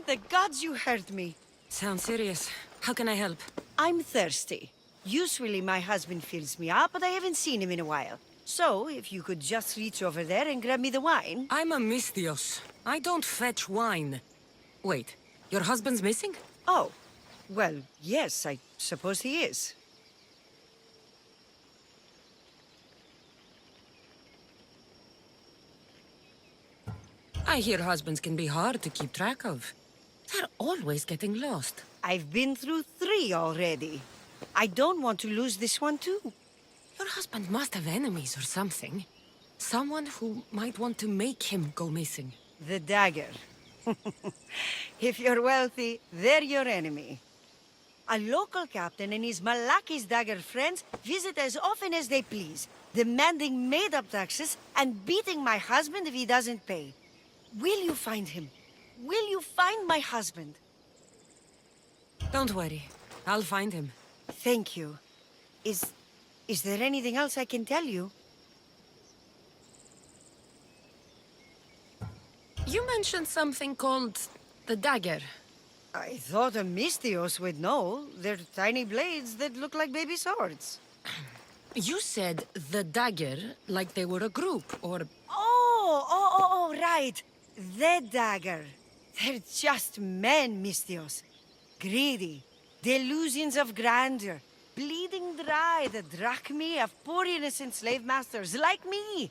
The gods you heard me. Sounds serious. How can I help? I'm thirsty. Usually my husband fills me up, but I haven't seen him in a while. So, if you could just reach over there and grab me the wine. I'm a Misthios. I don't fetch wine. Wait, your husband's missing? Oh, well, yes, I suppose he is. I hear husbands can be hard to keep track of. They're always getting lost. I've been through 3 already. I don't want to lose this one too. Your husband must have enemies or something. Someone who might want to make him go missing. The dagger. If you're wealthy, they're your enemy. A local captain and his Malaki's dagger friends visit as often as they please, demanding made-up taxes and beating my husband if he doesn't pay. Will you find him? Will you find my husband? Don't worry. I'll find him. Thank you. Is there anything else I can tell you? You mentioned something called the dagger. I thought a Misthios would know. They're tiny blades that look like baby swords. You said the dagger like they were a group, or... Oh, right. The dagger. They're just men, Misthios. Greedy. Delusions of grandeur. Bleeding dry the drachmae of poor innocent slave masters like me.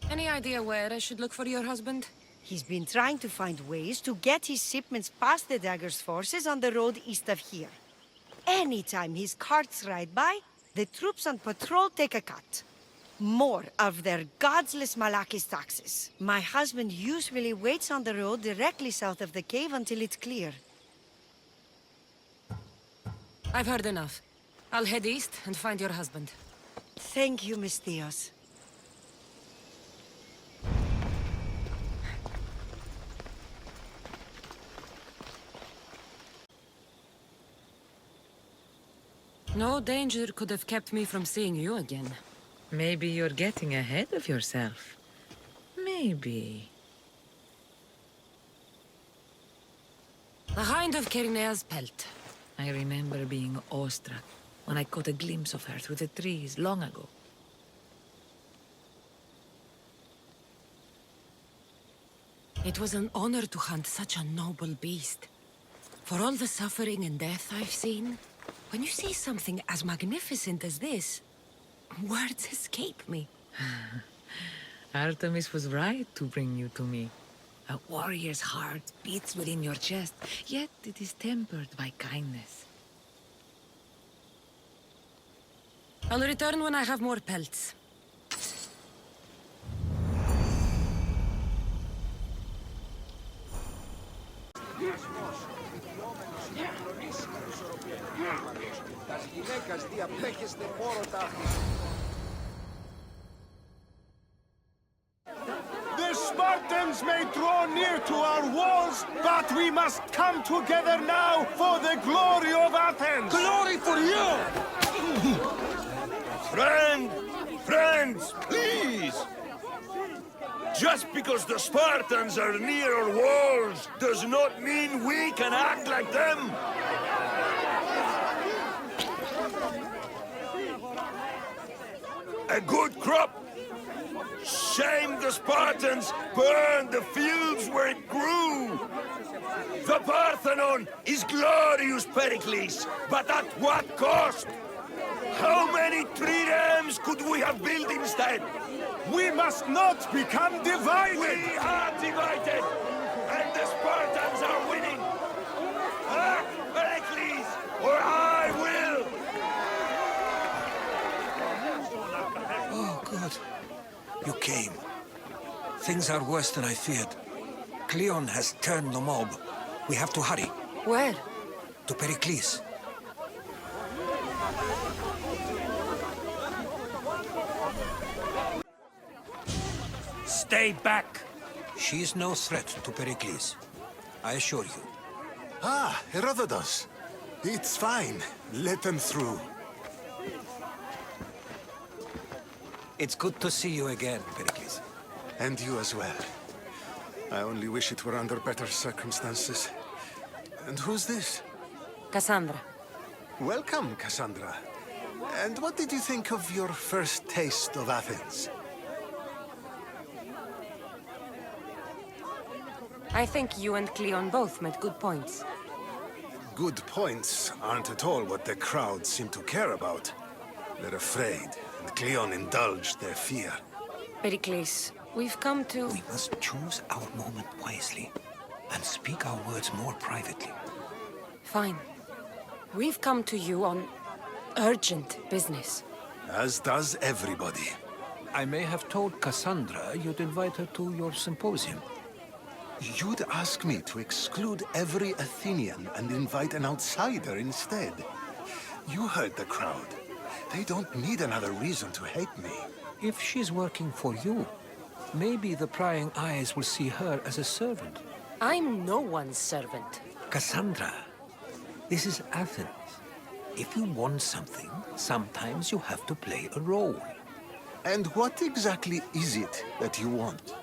Any idea where I should look for your husband? He's been trying to find ways to get his shipments past the dagger's forces on the road east of here. Anytime his carts ride by, the troops on patrol take a cut. More of their godless Malaki's taxes. My husband usually waits on the road directly south of the cave until it's clear. I've heard enough. I'll head east and find your husband. Thank you, Misthios. No danger could have kept me from seeing you again. Maybe you're getting ahead of yourself. Maybe. The Hind of Kyrnea's pelt. I remember being awestruck when I caught a glimpse of her through the trees long ago. It was an honor to hunt such a noble beast. For all the suffering and death I've seen, When you see something as magnificent as this, words escape me. Artemis was right to bring you to me. A warrior's heart beats within your chest, yet it is tempered by kindness. I'll return when I have more pelts. The Spartans may draw near to our walls, but we must come together now for the glory of Athens! Glory for you! Friends, please! Just because the Spartans are near our walls does not mean we can act like them! A good crop! Shame the Spartans burned the fields where it grew! The Parthenon is glorious, Pericles, but at what cost? How many triremes could we have built instead? We must not become divided! We are divided, and the Spartans are winning! Act, Pericles, or I will! Oh, good. You came. Things are worse than I feared. Cleon has turned the mob. We have to hurry. Where? To Pericles. Stay back! She is no threat to Pericles. I assure you. Ah, Herodotus. It's fine. Let them through. It's good to see you again, Pericles. And you as well. I only wish it were under better circumstances. And who's this? Kassandra. Welcome, Kassandra. And what did you think of your first taste of Athens? I think you and Cleon both made good points. Good points aren't at all what the crowd seem to care about. They're afraid, and Cleon indulged their fear. Pericles, we've come to... We must choose our moment wisely and speak our words more privately. Fine. We've come to you on urgent business. As does everybody. I may have told Cassandra you'd invite her to your symposium. You'd ask me to exclude every Athenian and invite an outsider instead. You heard the crowd. They don't need another reason to hate me. If she's working for you, maybe the prying eyes will see her as a servant. I'm no one's servant. Cassandra, this is Athens. If you want something, sometimes you have to play a role. And what exactly is it that you want?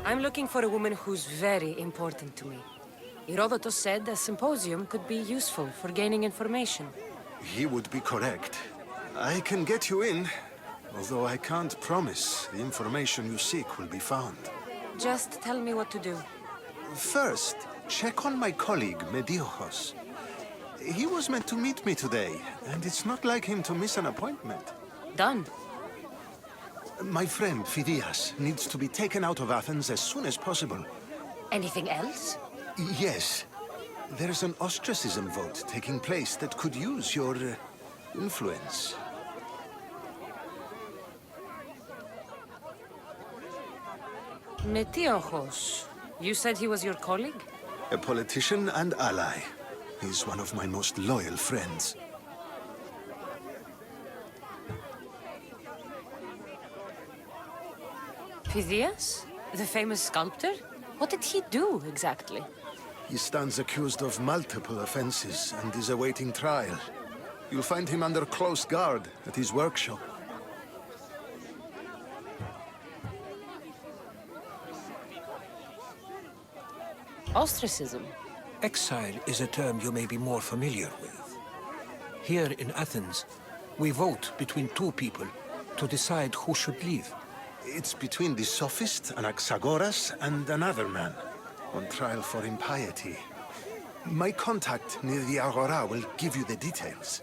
I'm looking for a woman who's very important to me. Herodotus said a symposium could be useful for gaining information. He would be correct. I can get you in, although I can't promise the information you seek will be found. Just tell me what to do. First, check on my colleague, Mediochos. He was meant to meet me today, and it's not like him to miss an appointment. Done. My friend, Phidias, needs to be taken out of Athens as soon as possible. Anything else? Yes. There's an ostracism vote taking place that could use your influence. Metiochos. You said he was your colleague? A politician and ally. He's one of my most loyal friends. Phidias? The famous sculptor? What did he do, exactly? He stands accused of multiple offenses and is awaiting trial. You'll find him under close guard at his workshop. Ostracism? Exile is a term you may be more familiar with. Here in Athens, we vote between two people to decide who should leave. It's between the sophist Anaxagoras and another man. on trial for impiety. My contact near the Agora will give you the details.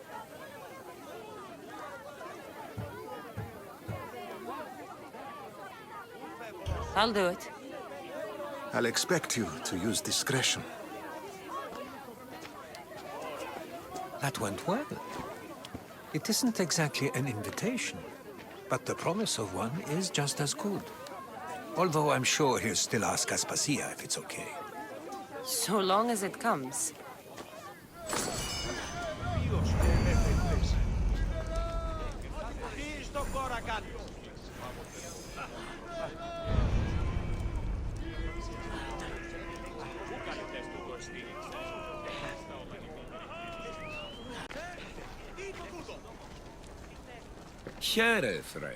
I'll do it. I'll expect you to use discretion. That went well. It isn't exactly an invitation, but the promise of one is just as good. Although I'm sure he'll still ask Aspasia if it's okay. So long as it comes. Here, friend.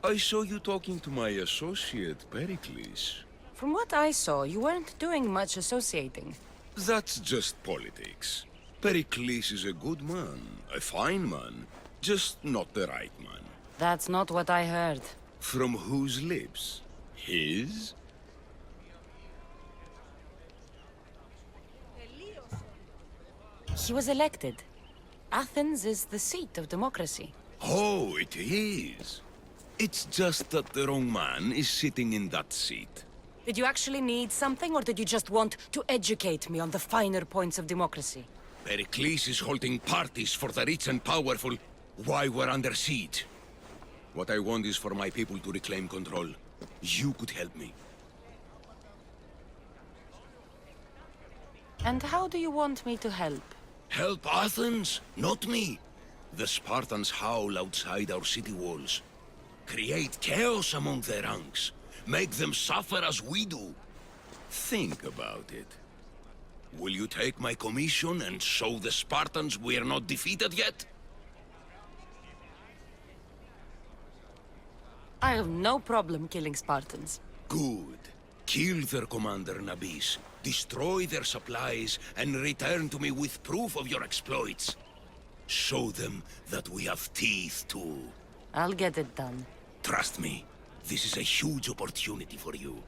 I saw you talking to my associate, Pericles. From what I saw, you weren't doing much associating. That's just politics. Pericles is a good man, a fine man, just not the right man. That's not what I heard. From whose lips? His? He was elected. Athens is the seat of democracy. Oh, it is. It's just that the wrong man is sitting in that seat. Did you actually need something, or did you just want to educate me on the finer points of democracy? Pericles is holding parties for the rich and powerful while we're under siege. What I want is for my people to reclaim control. You could help me. And how do you want me to help? Help Athens, not me. The Spartans howl outside our city walls. Create chaos among their ranks. Make them suffer as we do. Think about it. Will you take my commission and show the Spartans we are not defeated yet? I have no problem killing Spartans. Good. Kill their commander Nabis, destroy their supplies, and return to me with proof of your exploits. Show them that we have teeth too. I'll get it done. Trust me, this is a huge opportunity for you.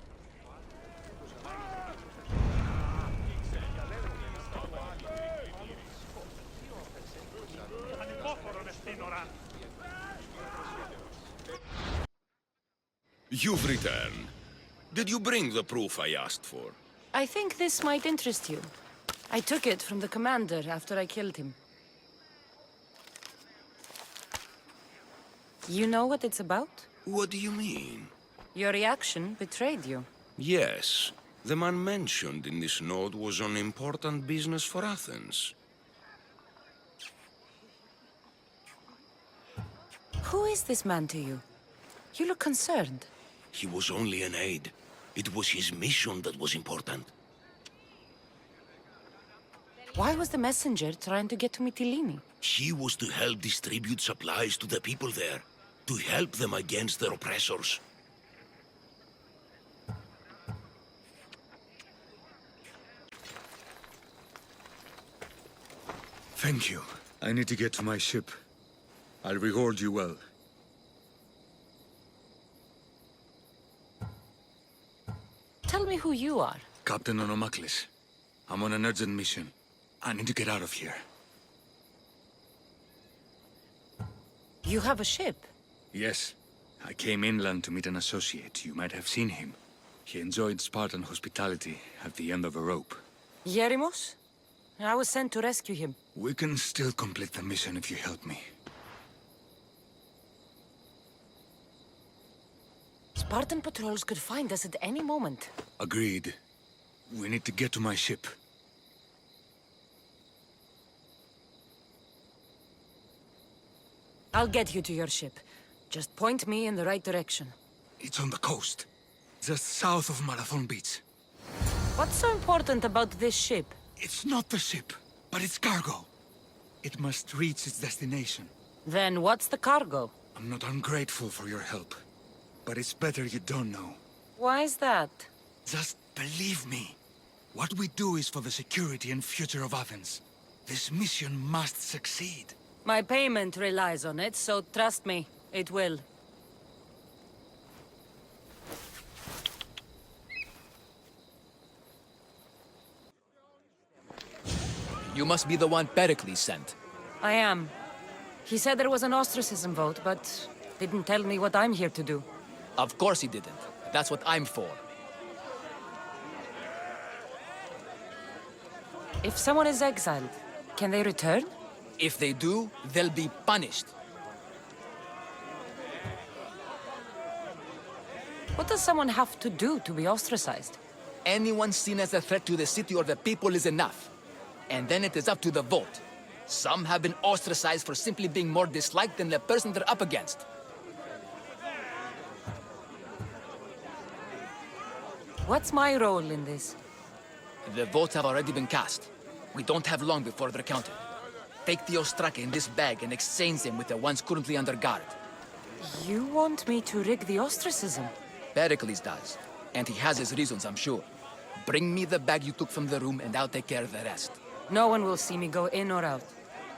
You've returned. Did you bring the proof I asked for? I think this might interest you. I took it from the commander after I killed him. You know what it's about? What do you mean? Your reaction betrayed you. Yes. The man mentioned in this note was on important business for Athens. Who is this man to you? You look concerned. He was only an aide. It was his mission that was important. Why was the messenger trying to get to Mytilene? He was to help distribute supplies to the people there, to help them against their oppressors. Thank you. I need to get to my ship. I'll reward you well. Tell me who you are. Captain Onomaklis. I'm on an urgent mission. I need to get out of here. You have a ship. Yes. I came inland to meet an associate. You might have seen him. He enjoyed Spartan hospitality at the end of a rope. Yerimos? I was sent to rescue him. We can still complete the mission if you help me. Spartan patrols could find us at any moment. Agreed. We need to get to my ship. I'll get you to your ship. Just point me in the right direction. It's on the coast. Just south of Marathon Beach. What's so important about this ship? It's not the ship, but its cargo. It must reach its destination. Then what's the cargo? I'm not ungrateful for your help, but it's better you don't know. Why is that? Just believe me. What we do is for the security and future of Athens. This mission must succeed. My payment relies on it, so trust me, it will. You must be the one Pericles sent. I am. He said there was an ostracism vote, but didn't tell me what I'm here to do. Of course he didn't. That's what I'm for. If someone is exiled, can they return? If they do, they'll be punished. What does someone have to do to be ostracized? Anyone seen as a threat to the city or the people is enough. And then it is up to the vote. Some have been ostracized for simply being more disliked than the person they're up against. What's my role in this? The votes have already been cast. We don't have long before they're counted. Take the ostraka in this bag and exchange them with the ones currently under guard. You want me to rig the ostracism? Pericles does. And he has his reasons, I'm sure. Bring me the bag you took from the room and I'll take care of the rest. No one will see me go in or out.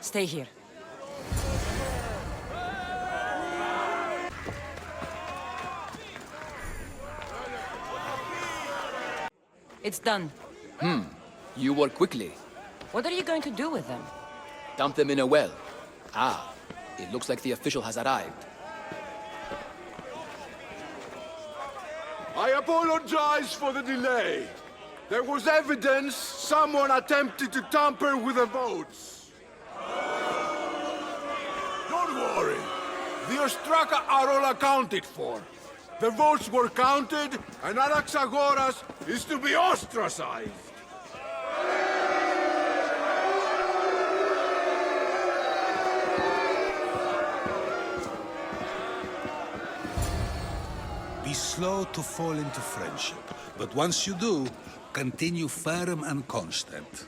Stay here. It's done. You work quickly. What are you going to do with them? Dump them in a well. Ah, it looks like the official has arrived. I apologize for the delay. There was evidence someone attempted to tamper with the votes. Don't worry. The ostraka are all accounted for. The votes were counted, and Anaxagoras is to be ostracized. Be slow to fall into friendship, but once you do, continue firm and constant.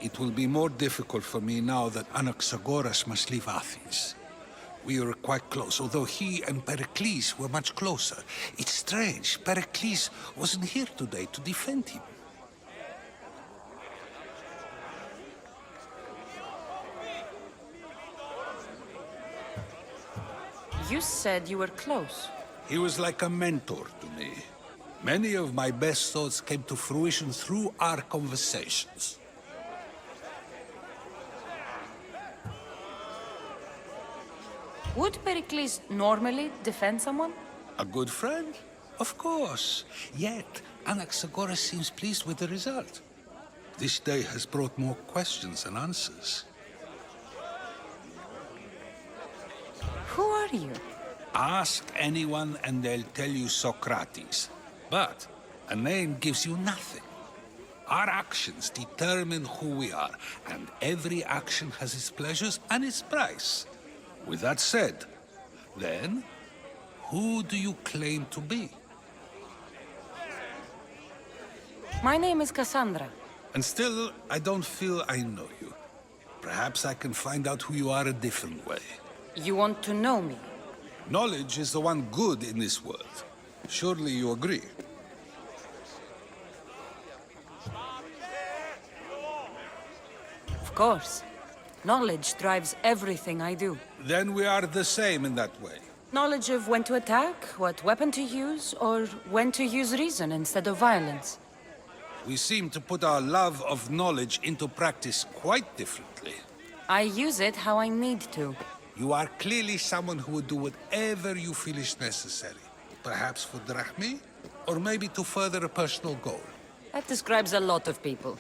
It will be more difficult for me now that Anaxagoras must leave Athens. We were quite close, although he and Pericles were much closer. It's strange, Pericles wasn't here today to defend him. You said you were close. He was like a mentor to me. Many of my best thoughts came to fruition through our conversations. Would Pericles normally defend someone? A good friend? Of course. Yet, Anaxagoras seems pleased with the result. This day has brought more questions than answers. Who are you? Ask anyone and they'll tell you Socrates. But a name gives you nothing. Our actions determine who we are, and every action has its pleasures and its price. With that said, then, who do you claim to be? My name is Kassandra. And still, I don't feel I know you. Perhaps I can find out who you are a different way. You want to know me? Knowledge is the one good in this world. Surely you agree? Of course. Knowledge drives everything I do. Then we are the same in that way. Knowledge of when to attack, what weapon to use, or when to use reason instead of violence. We seem to put our love of knowledge into practice quite differently. I use it how I need to. You are clearly someone who would do whatever you feel is necessary. Perhaps for drachmae, or maybe to further a personal goal. That describes a lot of people.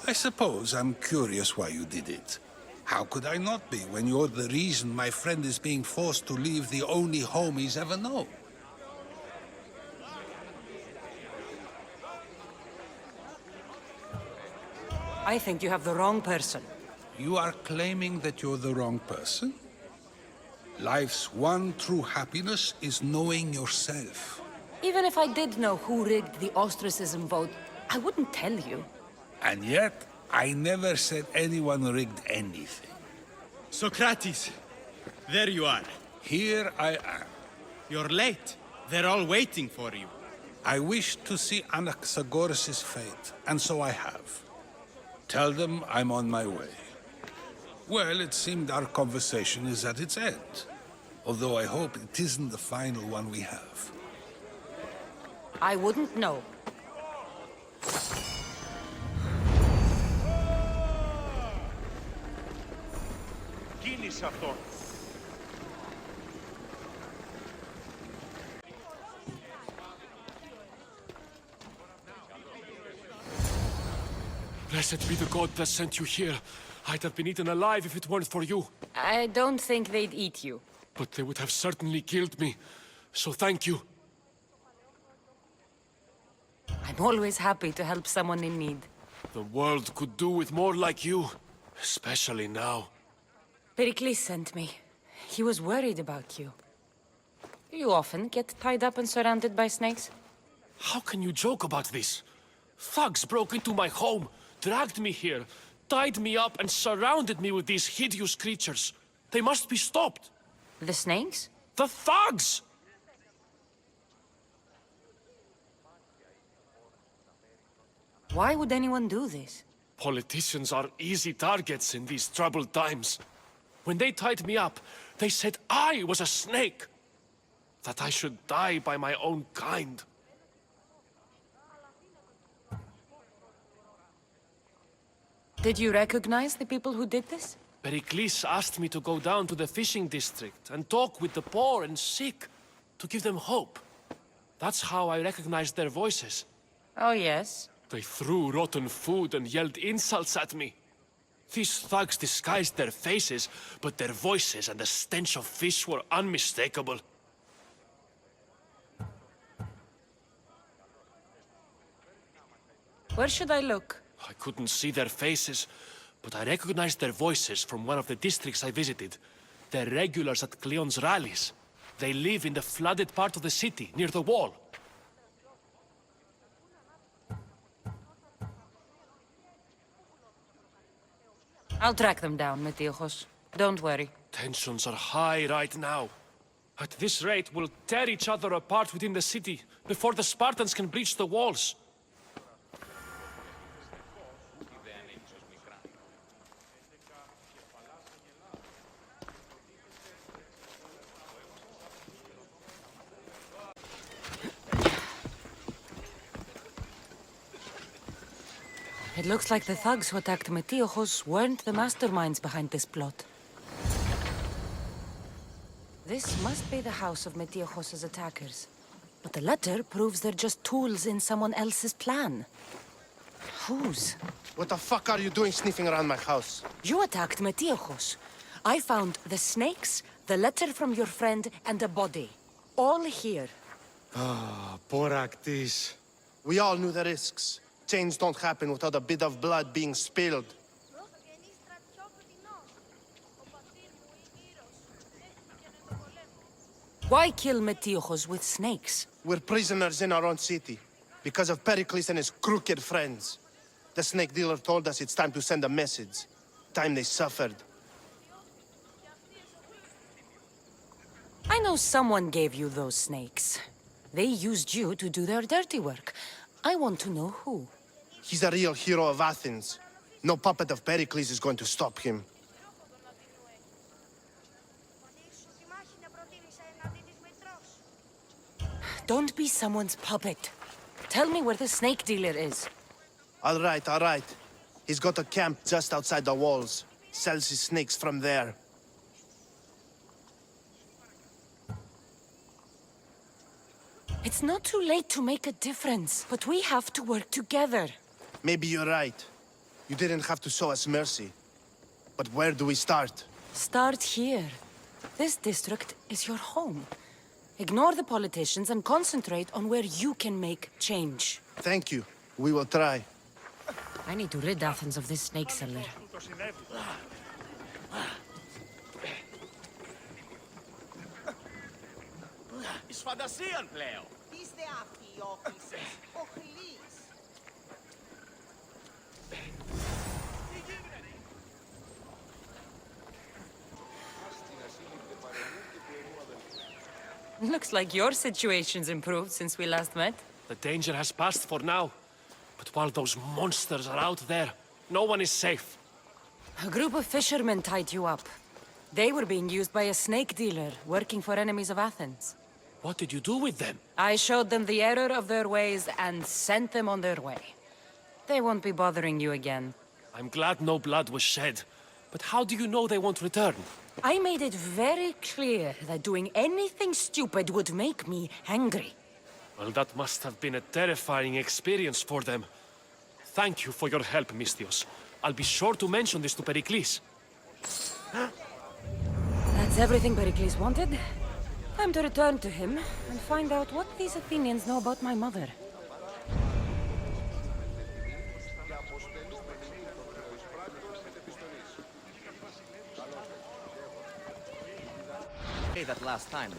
I suppose I'm curious why you did it. How could I not be when you're the reason my friend is being forced to leave the only home he's ever known? I think you have the wrong person. You are claiming that you're the wrong person? Life's one true happiness is knowing yourself. Even if I did know who rigged the ostracism vote, I wouldn't tell you. And yet, I never said anyone rigged anything. Socrates, there you are. Here I am. You're late. They're all waiting for you. I wish to see Anaxagoras' fate, and so I have. Tell them I'm on my way. Well, it seemed our conversation is at its end. Although I hope it isn't the final one we have. I wouldn't know. εξηγήσει αυτό. Blessed be the god that sent you here. I'd have been eaten alive if it weren't for you. I don't think they'd eat you. But they would have certainly killed me. So thank you. I'm always happy to help someone in need. The world could do with more like you. Especially now. Pericles sent me. He was worried about you. You often get tied up and surrounded by snakes? How can you joke about this? Thugs broke into my home, dragged me here, tied me up and surrounded me with these hideous creatures. They must be stopped. The snakes? The thugs! Why would anyone do this? Politicians are easy targets in these troubled times. When they tied me up, they said I was a snake. That I should die by my own kind. Did you recognize the people who did this? Pericles asked me to go down to the fishing district and talk with the poor and sick, to give them hope. That's how I recognized their voices. Oh, yes? They threw rotten food and yelled insults at me. These thugs disguised their faces, but their voices and the stench of fish were unmistakable. Where should I look? I couldn't see their faces, but I recognized their voices from one of the districts I visited. They're regulars at Cleon's rallies. They live in the flooded part of the city, near the wall. I'll track them down, Metiochos. Don't worry. Tensions are high right now. At this rate, we'll tear each other apart within the city, before the Spartans can breach the walls. It looks like the thugs who attacked Metiochos weren't the masterminds behind this plot. This must be the house of Metiochos' attackers. But the letter proves they're just tools in someone else's plan. Whose? What the fuck are you doing sniffing around my house? You attacked Metiochos. I found the snakes, the letter from your friend, and a body. All here. Ah, Boraktis. We all knew the risks. Change don't happen without a bit of blood being spilled. Why kill Metiochos with snakes? We're prisoners in our own city, because of Pericles and his crooked friends. The snake dealer told us it's time to send a message. Time they suffered. I know someone gave you those snakes. They used you to do their dirty work. I want to know who. He's a real hero of Athens. No puppet of Pericles is going to stop him. Don't be someone's puppet. Tell me where the snake dealer is. All right. He's got a camp just outside the walls. Sells his snakes from there. It's not too late to make a difference, but we have to work together. Maybe you're right. You didn't have to show us mercy. But where do we start? Start here. This district is your home. Ignore the politicians and concentrate on where you can make change. Thank you. We will try. I need to rid Athens of this snake seller. Εις φαντασίαν πλέον. Είστε αυτοί οι όχλησες. Οχλείς. Looks like your situation's improved since we last met. The danger has passed for now. But while those monsters are out there, no one is safe. A group of fishermen tied you up. They were being used by a snake dealer working for enemies of Athens. What did you do with them? I showed them the error of their ways and sent them on their way. They won't be bothering you again. I'm glad no blood was shed. But how do you know they won't return? I made it very clear that doing anything stupid would make me angry. Well, that must have been a terrifying experience for them. Thank you for your help, Misthios. I'll be sure to mention this to Pericles. That's everything Pericles wanted. Time to return to him and find out what these Athenians know about my mother. That last time.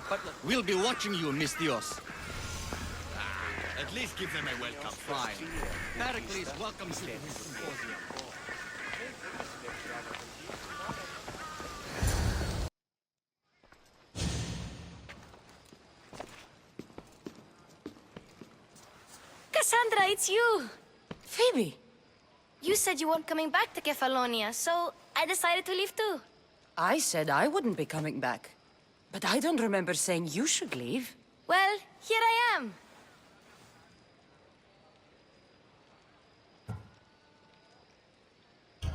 But we'll be watching you, Misthios. At least give them a welcome. Fine. Pericles welcomes you to his symposium. Kassandra, it's you! Phoebe! You said you weren't coming back to Kefalonia, so I decided to leave too. I said I wouldn't be coming back. But I don't remember saying you should leave. Well, here I am.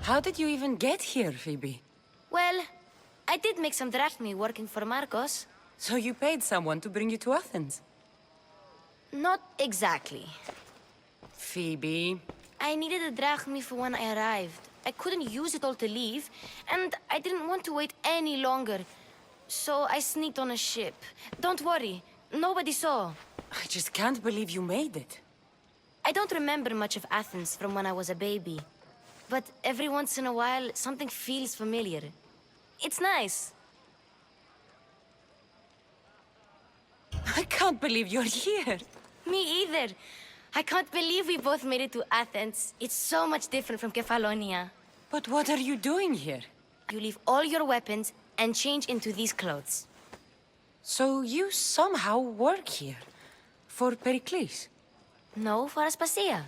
How did you even get here, Phoebe? Well, I did make some drachmi working for Marcos. So you paid someone to bring you to Athens? Not exactly. Phoebe... I needed a drachmi for when I arrived. I couldn't use it all to leave, and I didn't want to wait any longer. So I sneaked on a ship. Don't worry, nobody saw. I just can't believe you made it. I don't remember much of Athens from when I was a baby. But every once in a while, something feels familiar. It's nice. I can't believe you're here. Me either. I can't believe we both made it to Athens. It's so much different from Kefalonia. But what are you doing here? You leave all your weapons and change into these clothes. So you somehow work here? For Pericles? No, for Aspasia.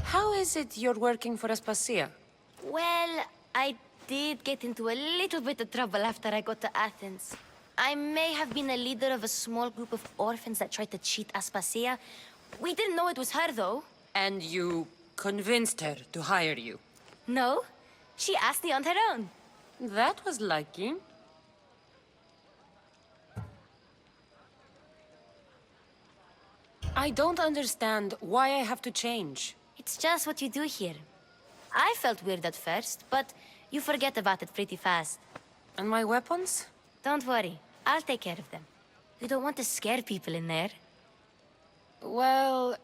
How is it you're working for Aspasia? Well, I did get into a little bit of trouble after I got to Athens. I may have been a leader of a small group of orphans that tried to cheat Aspasia. We didn't know it was her, though. And you convinced her to hire you? No, she asked me on her own. That was lucky. I don't understand why I have to change. It's just what you do here. I felt weird at first, but you forget about it pretty fast. And my weapons? Don't worry, I'll take care of them. You don't want to scare people in there. Well...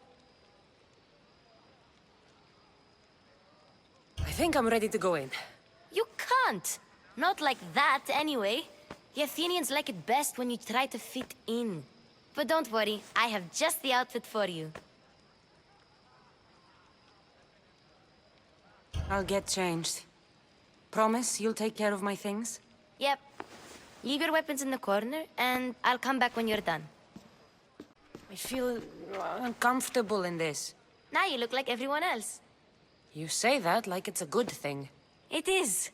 I think I'm ready to go in. You can't! Not like that, anyway. The Athenians like it best when you try to fit in. But don't worry, I have just the outfit for you. I'll get changed. Promise you'll take care of my things? Yep. Leave your weapons in the corner, and I'll come back when you're done. I feel uncomfortable in this. Now you look like everyone else. You say that like it's a good thing. It is.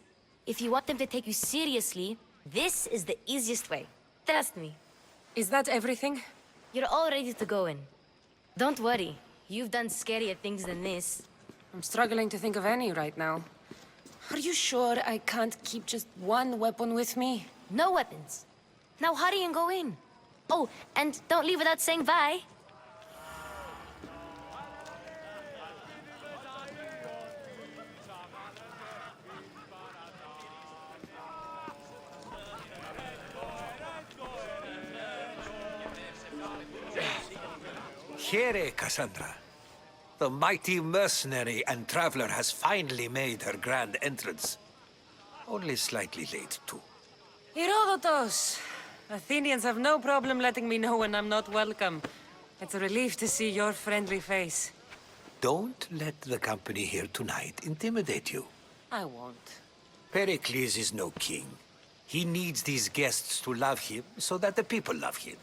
If you want them to take you seriously, this is the easiest way. Trust me. Is that everything? You're all ready to go in. Don't worry. You've done scarier things than this. I'm struggling to think of any right now. Are you sure I can't keep just one weapon with me? No weapons. Now hurry and go in. Oh, and don't leave without saying bye. Here, Kassandra. The mighty mercenary and traveler has finally made her grand entrance. Only slightly late, too. Herodotus! Athenians have no problem letting me know when I'm not welcome. It's a relief to see your friendly face. Don't let the company here tonight intimidate you. I won't. Pericles is no king. He needs these guests to love him so that the people love him.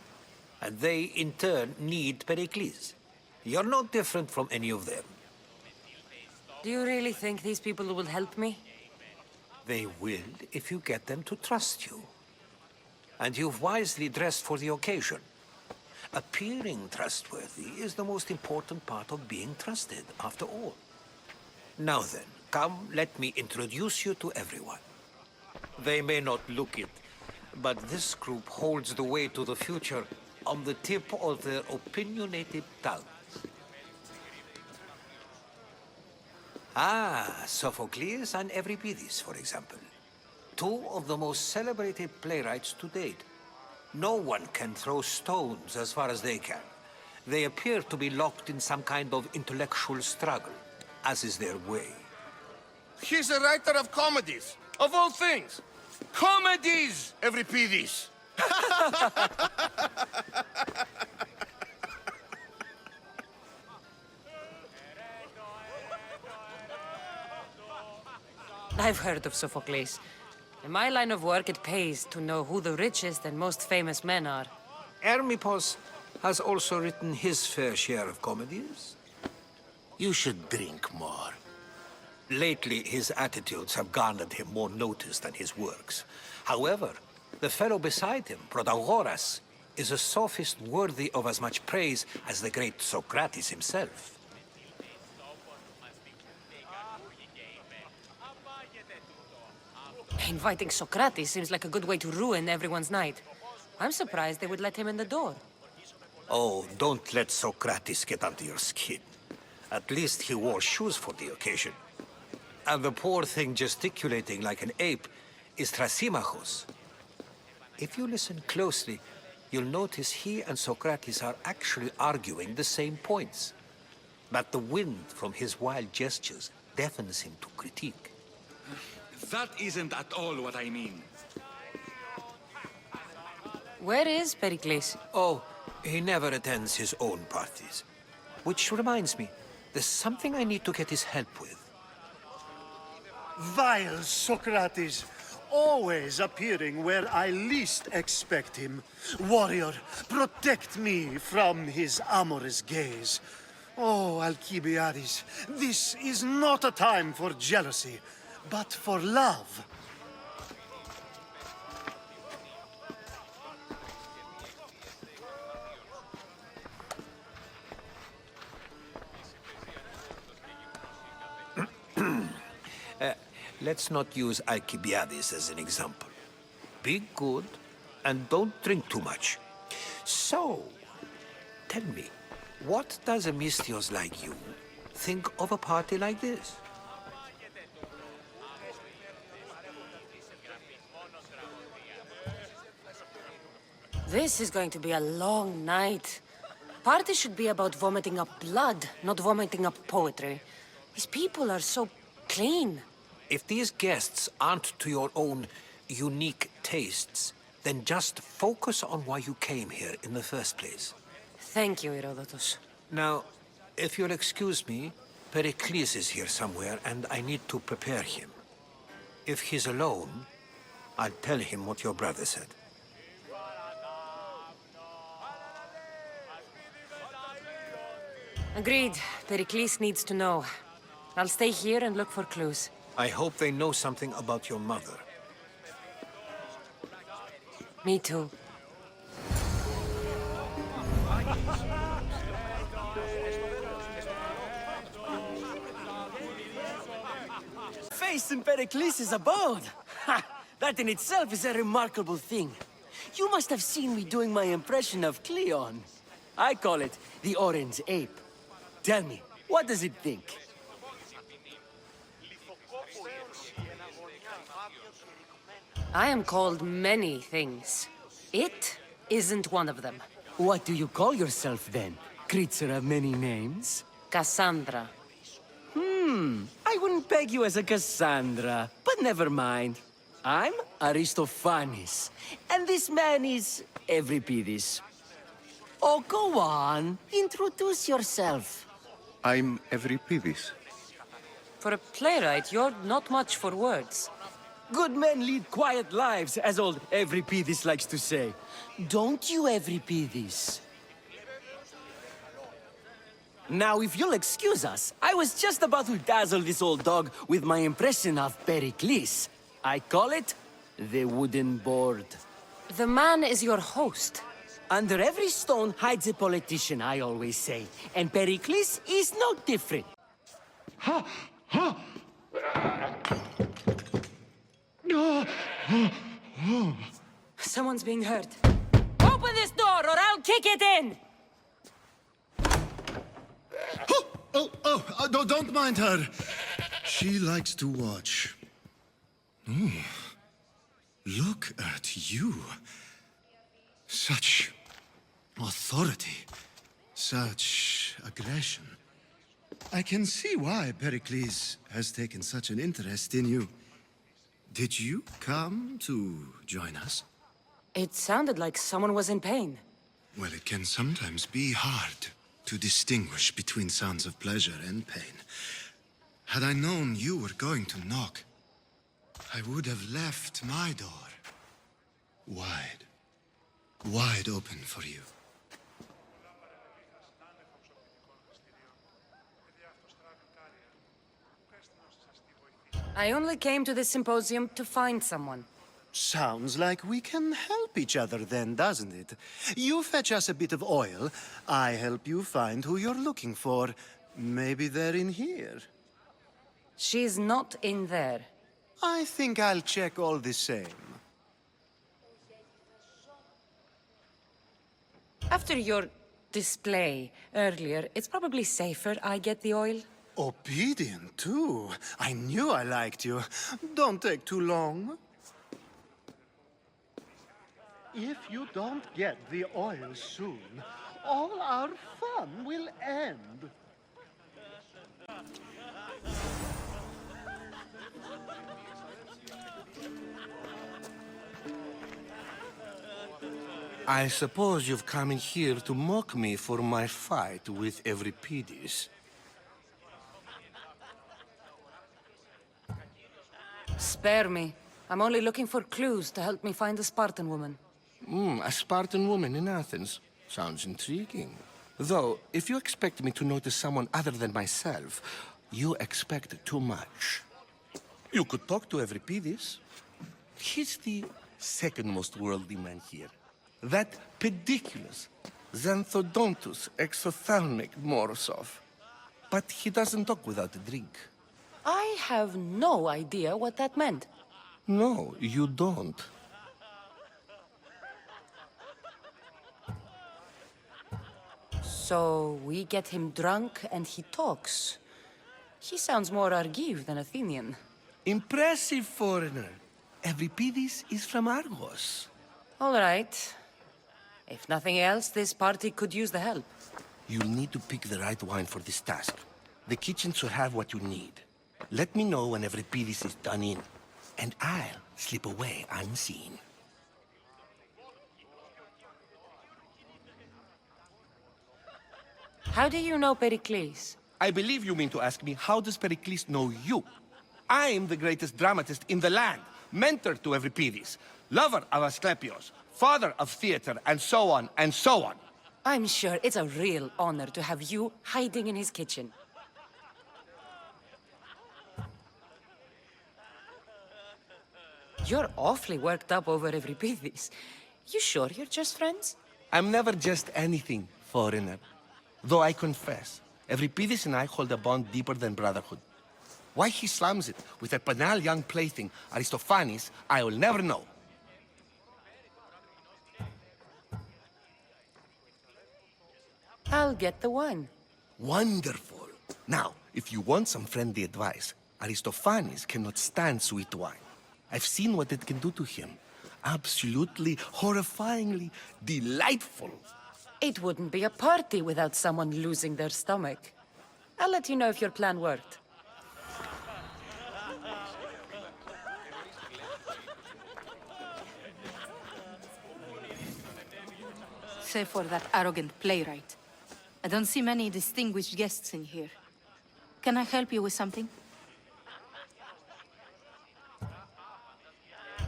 And they, in turn, need Pericles. You're no different from any of them. Do you really think these people will help me? They will if you get them to trust you. And you've wisely dressed for the occasion. Appearing trustworthy is the most important part of being trusted, after all. Now then, come, let me introduce you to everyone. They may not look it, but this group holds the way to the future on the tip of their opinionated tongues. Ah, Sophocles and Euripides, for example. Two of the most celebrated playwrights to date. No one can throw stones as far as they can. They appear to be locked in some kind of intellectual struggle, as is their way. He's a writer of comedies, of all things. Comedies, Euripides. I've heard of Sophocles. In my line of work, it pays to know who the richest and most famous men are. Hermippos has also written his fair share of comedies. You should drink more. Lately, his attitudes have garnered him more notice than his works. However, the fellow beside him, Protagoras, is a sophist worthy of as much praise as the great Socrates himself. Inviting Socrates seems like a good way to ruin everyone's night. I'm surprised they would let him in the door. Oh, don't let Socrates get under your skin. At least he wore shoes for the occasion. And the poor thing gesticulating like an ape is Thrasymachos. If you listen closely, you'll notice he and Socrates are actually arguing the same points. But the wind from his wild gestures deafens him to critique. That isn't at all what I mean. Where is Pericles? Oh, he never attends his own parties. Which reminds me, there's something I need to get his help with. Vile Socrates, always appearing where I least expect him. Warrior, protect me from his amorous gaze. Oh, Alcibiades, this is not a time for jealousy, but for love. Let's not use Alcibiades as an example. Be good, and don't drink too much. So, tell me, what does a Misthios like you think of a party like this? This is going to be a long night. Party should be about vomiting up blood, not vomiting up poetry. These people are so clean. If these guests aren't to your own unique tastes, then just focus on why you came here in the first place. Thank you, Herodotus. Now, if you'll excuse me, Pericles is here somewhere, and I need to prepare him. If he's alone, I'll tell him what your brother said. Agreed. Pericles needs to know. I'll stay here and look for clues. I hope they know something about your mother. Me too. Face in Pericles' abode! Ha! That in itself is a remarkable thing. You must have seen me doing my impression of Cleon. I call it the orange ape. Tell me, what does it think? I am called many things. It isn't one of them. What do you call yourself then? Creature of many names? Kassandra. I wouldn't peg you as a Cassandra, but never mind. I'm Aristophanes, and this man is Euripides. Oh, go on. Introduce yourself. I'm Euripides. For a playwright, you're not much for words. Good men lead quiet lives, as old Euripides likes to say. Don't you, Euripides? Now, if you'll excuse us, I was just about to dazzle this old dog with my impression of Pericles. I call it the wooden board. The man is your host. Under every stone hides a politician, I always say. And Pericles is no different. Someone's being hurt. Open this door or I'll kick it in! Don't mind her. She likes to watch. Look at you. Such authority. Such aggression. I can see why Pericles has taken such an interest in you. Did you come to join us? It sounded like someone was in pain. Well, it can sometimes be hard to distinguish between sounds of pleasure and pain. Had I known you were going to knock, I would have left my door wide open for you. I only came to this symposium to find someone. Sounds like we can help each other then, doesn't it? You fetch us a bit of oil, I help you find who you're looking for. Maybe they're in here. She's not in there. I think I'll check all the same. After your display earlier, it's probably safer I get the oil. Obedient, too. I knew I liked you. Don't take too long. If you don't get the oil soon, all our fun will end. I suppose you've come in here to mock me for my fight with Euripides. Spare me. I'm only looking for clues to help me find a Spartan woman. A Spartan woman in Athens. Sounds intriguing. Though, if you expect me to notice someone other than myself, you expect too much. You could talk to Euripides. He's the second most worldly man here. That pediculous Xanthodontus exophthalmic Morosov. But he doesn't talk without a drink. I have no idea what that meant. No, you don't. So we get him drunk and he talks. He sounds more Argive than Athenian. Impressive, foreigner. Euripides is from Argos. All right. If nothing else, this party could use the help. You'll need to pick the right wine for this task. The kitchen should have what you need. Let me know when Euripides is done in, and I'll slip away unseen. How do you know Pericles? I believe you mean to ask me, how does Pericles know you? I'm the greatest dramatist in the land, mentor to Euripides, lover of Asclepios, father of theater, and so on, and so on. I'm sure it's a real honor to have you hiding in his kitchen. You're awfully worked up over Euripides. You sure you're just friends? I'm never just anything, foreigner. Though I confess, Euripides and I hold a bond deeper than brotherhood. Why he slams it with a banal young plaything, Aristophanes, I will never know. I'll get the wine. Wonderful. Now, if you want some friendly advice, Aristophanes cannot stand sweet wine. I've seen what it can do to him. Absolutely, horrifyingly delightful. It wouldn't be a party without someone losing their stomach. I'll let you know if your plan worked. Save for that arrogant playwright. I don't see many distinguished guests in here. Can I help you with something?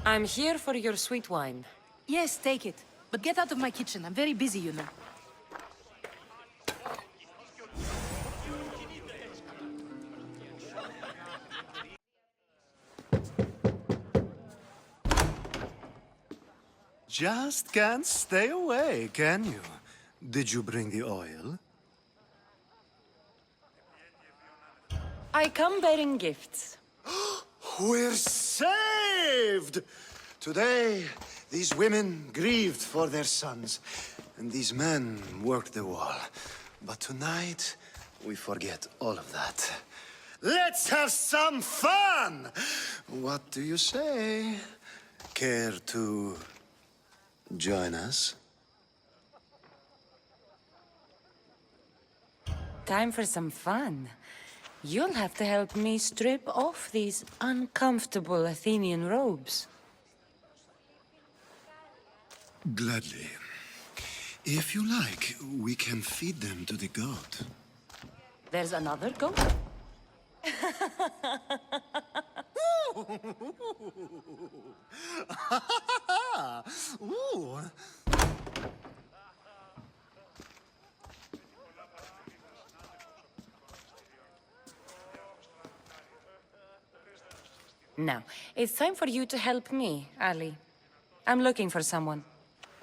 I'm here for your sweet wine. Yes, take it. But get out of my kitchen. I'm very busy, you know. just can't stay away, can you? Did you bring the oil? I come bearing gifts. We're saved! Today, these women grieved for their sons, and these men worked the wall. But tonight, we forget all of that. Let's have some fun! What do you say? Care to join us? Time for some fun. You'll have to help me strip off these uncomfortable Athenian robes. Gladly. If you like, we can feed them to the goat. There's another goat? Ooh. Now, it's time for you to help me, Ali. I'm looking for someone.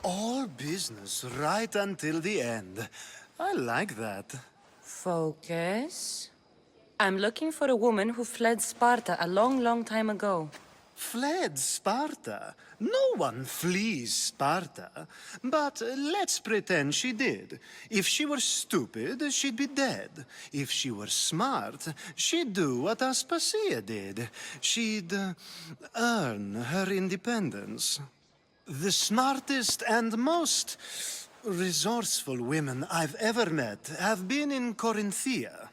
All business right until the end. I like that. Focus. I'm looking for a woman who fled Sparta a long, long time ago. Fled Sparta? No one flees Sparta. But let's pretend she did. If she were stupid, she'd be dead. If she were smart, she'd do what Aspasia did. She'd earn her independence. The smartest and most resourceful women I've ever met have been in Corinthia.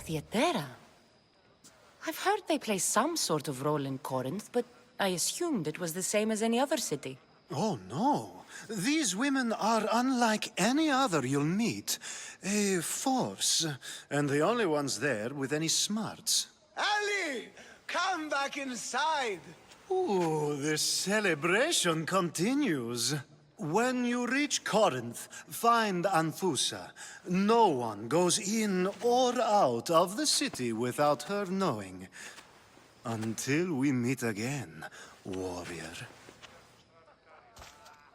Theatera? I've heard they play some sort of role in Corinth, but I assumed it was the same as any other city. Oh, no. These women are unlike any other you'll meet. A force, and the only ones there with any smarts. Ali! Come back inside! Ooh, the celebration continues. When you reach Corinth, find Anfusa. No one goes in or out of the city without her knowing. Until we meet again, warrior.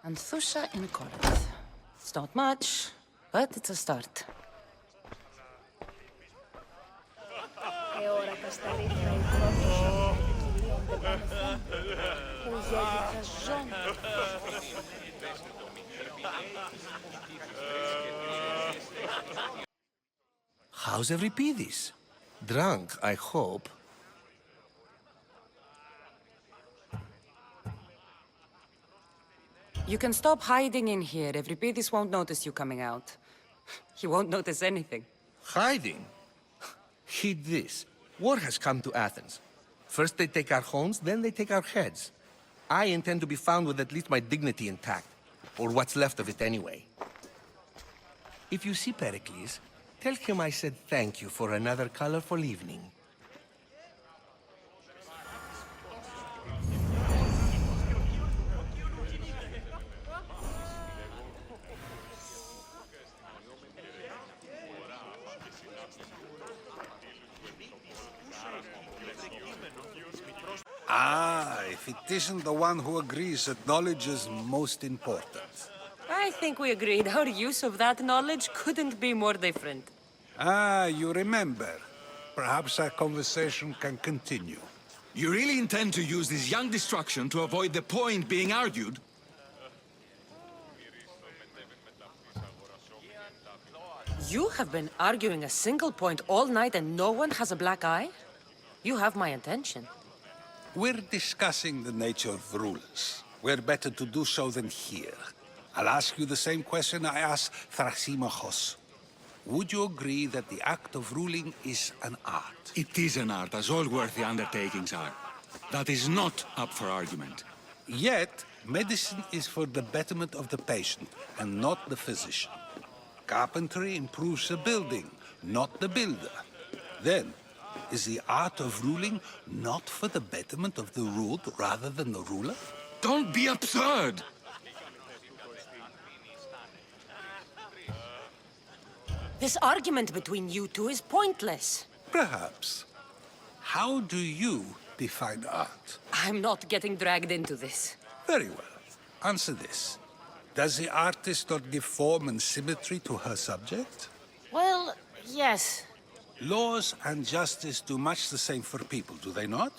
Anthusha in Corinth. It's not much, but it's a start. How's Euripides? Drunk, I hope. You can stop hiding in here. Euripides won't notice you coming out. He won't notice anything. Hiding? Heed this. War has come to Athens. First they take our homes, then they take our heads. I intend to be found with at least my dignity intact. Or what's left of it anyway. If you see Pericles, tell him I said thank you for another colorful evening. Ah, if it isn't the one who agrees that knowledge is most important. I think we agreed our use of that knowledge couldn't be more different. Ah, you remember. Perhaps our conversation can continue. You really intend to use this young destruction to avoid the point being argued? You have been arguing a single point all night and no one has a black eye? You have my attention. We're discussing the nature of rulers. Where better to do so than here? I'll ask you the same question I asked Thrasymachos. Would you agree that the act of ruling is an art? It is an art, as all worthy undertakings are. That is not up for argument. Yet, medicine is for the betterment of the patient, and not the physician. Carpentry improves the building, not the builder. Then, is the art of ruling not for the betterment of the ruled rather than the ruler? Don't be absurd! This argument between you two is pointless. Perhaps. How do you define art? I'm not getting dragged into this. Very well. Answer this. Does the artist not give form and symmetry to her subject? Well, yes. Laws and justice do much the same for people, do they not?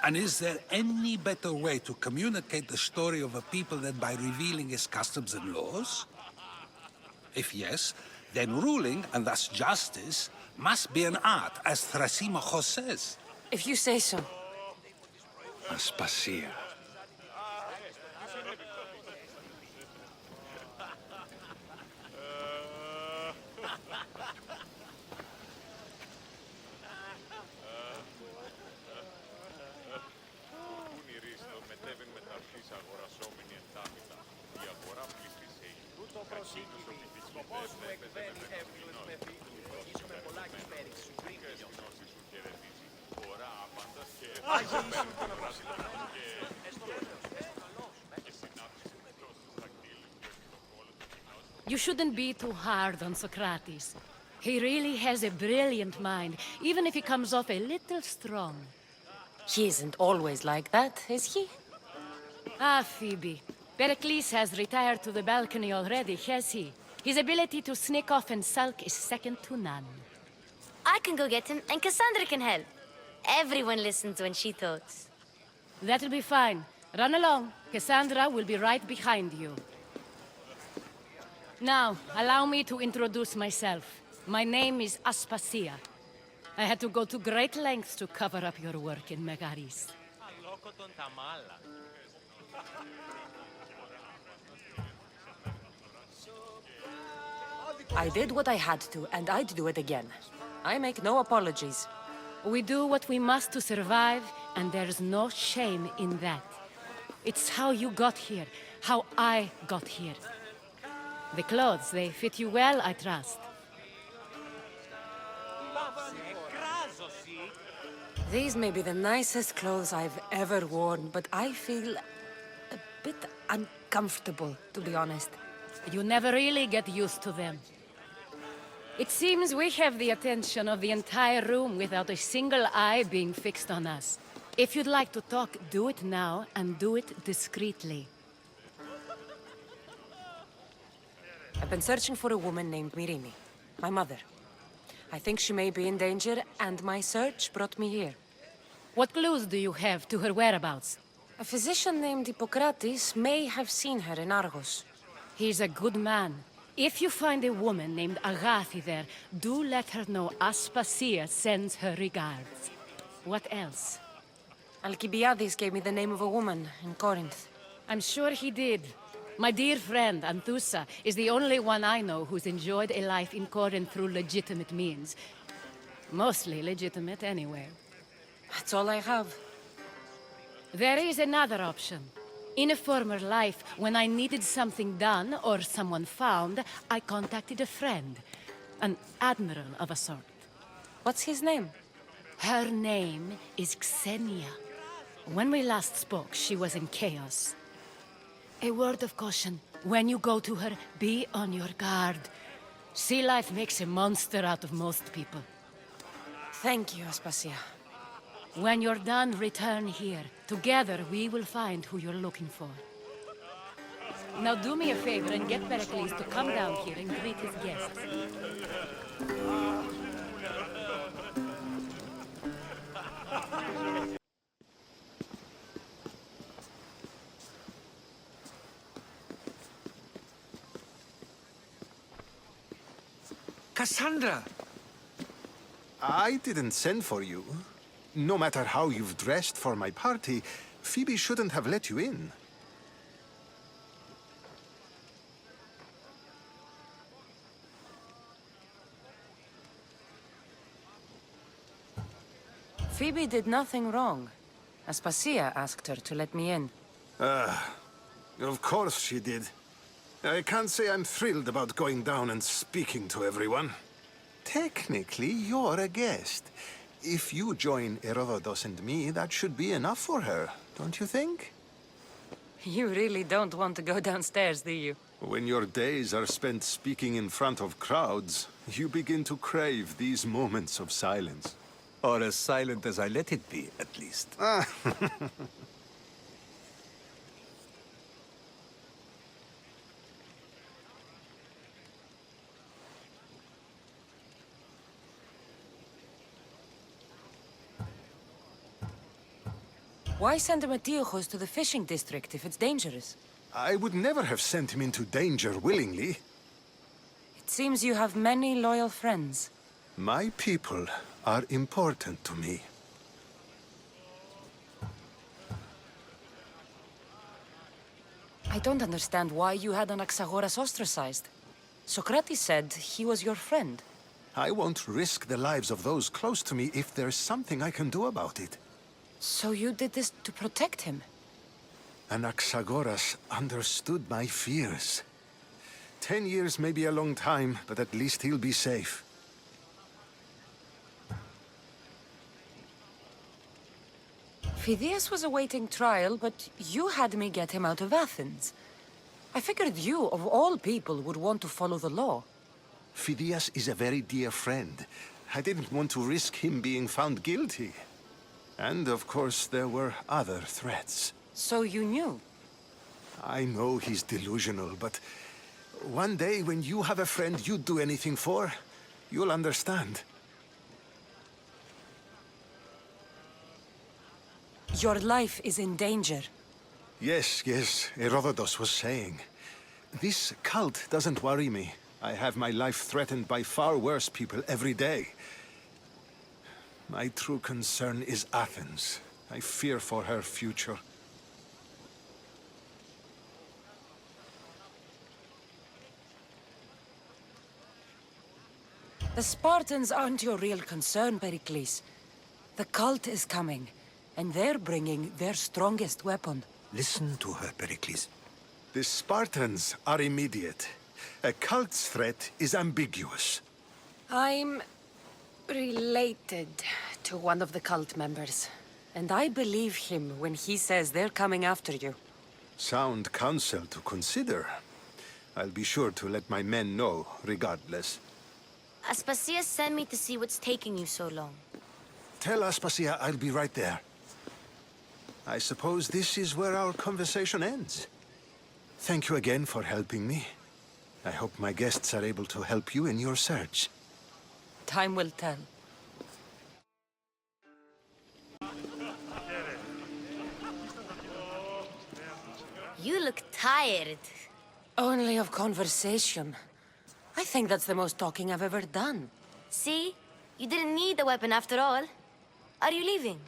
And is there any better way to communicate the story of a people than by revealing its customs and laws? If yes, then ruling, and thus justice, must be an art, as Thrasymachos says. If you say so. Aspasia. You shouldn't be too hard on Socrates. He really has a brilliant mind, even if he comes off a little strong. He isn't always like that, is he? Ah, Phoebe. Pericles has retired to the balcony already, has he? His ability to sneak off and sulk is second to none. I can go get him, and Kassandra can help. Everyone listens when she talks. That'll be fine. Run along. Kassandra will be right behind you. Now, allow me to introduce myself. My name is Aspasia. I had to go to great lengths to cover up your work in Megaris. I did what I had to, and I'd do it again. I make no apologies. We do what we must to survive, and there's no shame in that. It's how you got here, how I got here. The clothes, they fit you well, I trust. These may be the nicest clothes I've ever worn, but I feel a bit uncomfortable, to be honest. You never really get used to them. It seems we have the attention of the entire room without a single eye being fixed on us. If you'd like to talk, do it now, and do it discreetly. I've been searching for a woman named Myrine, my mother. I think she may be in danger, and my search brought me here. What clues do you have to her whereabouts? A physician named Hippocrates may have seen her in Argos. He's a good man. If you find a woman named Agathi there, do let her know Aspasia sends her regards. What else? Alcibiades gave me the name of a woman in Corinth. I'm sure he did. My dear friend, Anthusa, is the only one I know who's enjoyed a life in Corinth through legitimate means. Mostly legitimate, anyway. That's all I have. There is another option. In a former life, when I needed something done or someone found, I contacted a friend. An admiral of a sort. What's his name? Her name is Xenia. When we last spoke, she was in chaos. A word of caution. When you go to her, be on your guard. Sea life makes a monster out of most people. Thank you, Aspasia. When you're done, return here. Together, we will find who you're looking for. Now do me a favor and get Pericles to come down here and greet his guests. Kassandra! I didn't send for you. No matter how you've dressed for my party, Phoebe shouldn't have let you in. Phoebe did nothing wrong. Aspasia asked her to let me in. Of course she did. I can't say I'm thrilled about going down and speaking to everyone. Technically, you're a guest. If you join Herodotus and me, that should be enough for her, don't you think? You really don't want to go downstairs, do you? When your days are spent speaking in front of crowds, you begin to crave these moments of silence. Or as silent as I let it be, at least. Why send Alexios to the fishing district if it's dangerous? I would never have sent him into danger willingly. It seems you have many loyal friends. My people are important to me. I don't understand why you had Anaxagoras ostracized. Socrates said he was your friend. I won't risk the lives of those close to me if there's something I can do about it. So you did this to protect him? Anaxagoras understood my fears. 10 years may be a long time, but at least he'll be safe. Phidias was awaiting trial, but you had me get him out of Athens. I figured you, of all people, would want to follow the law. Phidias is a very dear friend. I didn't want to risk him being found guilty. And, of course, there were other threats. So you knew? I know he's delusional, but one day when you have a friend you'd do anything for, you'll understand. Your life is in danger. Yes, Herodotus was saying. This cult doesn't worry me. I have my life threatened by far worse people every day. My true concern is Athens. I fear for her future. The Spartans aren't your real concern, Pericles. The cult is coming, and they're bringing their strongest weapon. Listen to her, Pericles. The Spartans are immediate. A cult's threat is ambiguous. I'm related to one of the cult members, and I believe him when he says they're coming after you. Sound counsel to consider. I'll be sure to let my men know, regardless. Aspasia sent me to see what's taking you so long. Tell Aspasia I'll be right there. I suppose this is where our conversation ends. Thank you again for helping me. I hope my guests are able to help you in your search. Time will tell. You look tired. Only of conversation. I think that's the most talking I've ever done. See? You didn't need the weapon after all. Are you leaving?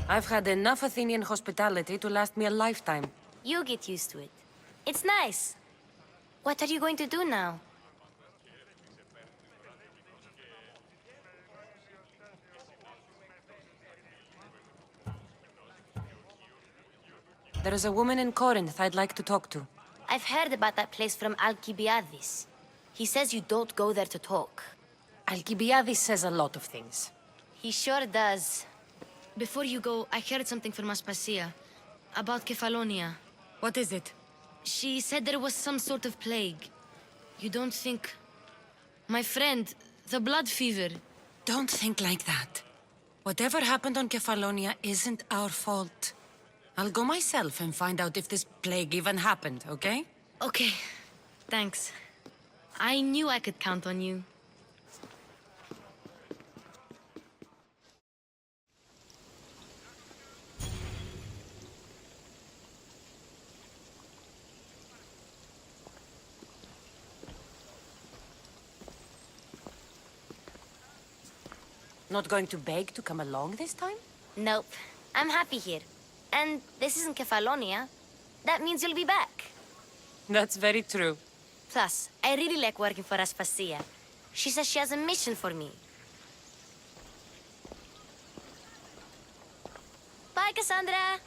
I've had enough Athenian hospitality to last me a lifetime. You get used to it. It's nice. What are you going to do now? There is a woman in Corinth I'd like to talk to. I've heard about that place from Alcibiades. He says you don't go there to talk. Alcibiades says a lot of things. He sure does. Before you go, I heard something from Aspasia. About Kefalonia. What is it? She said there was some sort of plague. You don't think... My friend, the blood fever. Don't think like that. Whatever happened on Kefalonia isn't our fault. I'll go myself and find out if this plague even happened, okay? Okay. Thanks. I knew I could count on you. Not going to beg to come along this time? Nope. I'm happy here. And this isn't Kefalonia. That means you'll be back. That's very true. Plus, I really like working for Aspasia. She says she has a mission for me. Bye, Kassandra!